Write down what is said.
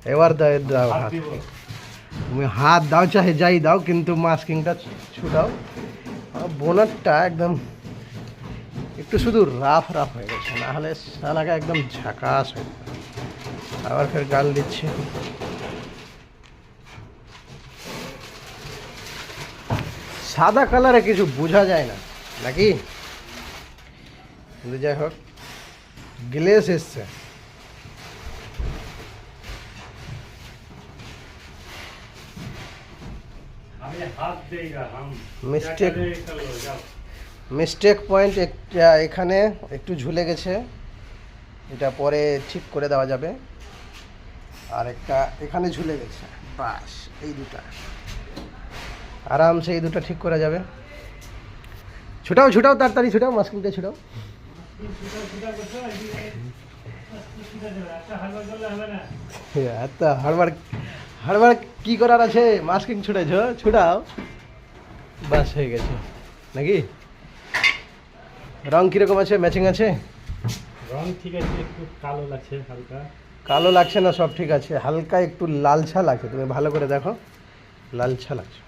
এবার দাও হাত, তুমি হাত দাও চাহে যাই দাও, কিন্তু মাস্কিংটা ছুটাও। বোনারটা একদম একটু শুধু রাফ রাফ হয়ে গেছে, না হলে শালাকা একদম ঝাকাস হয়ে যাবে। আবার ফের গাল দিচ্ছে। সাদা কালারে কিছু বোঝা যায় না নাকি, কিন্তু যাই হোক গ্লেস এসছে। মিস্টেক পয়েন্ট এখানে একটু ঝুলে গেছে, এটা পরে ঠিক করে দেওয়া যাবে। আর একটা এখানে ঝুলে গেছে, বাস এই দুটা আরামসে এই দুটো ঠিক করা যাবে। ছুটাও ছুটাও তাড়াতাড়ি ছুটাও, মাস্কিংটা ছুটাও। এত হাড়বাড় হাড়বাড় কি করার আছে, মাস্কিং ছুটেছ, ছুটাও, বাস হয়ে গেছে নাকি। রং কিরকম আছে, ম্যাচিং আছে? রং ঠিক আছে, একটু কালো লাগছে হালকা। কালো লাগছে না, সব ঠিক আছে, হালকা একটু লালছা লাগছে, তুমি ভালো করে দেখো, লালছা লাগছে।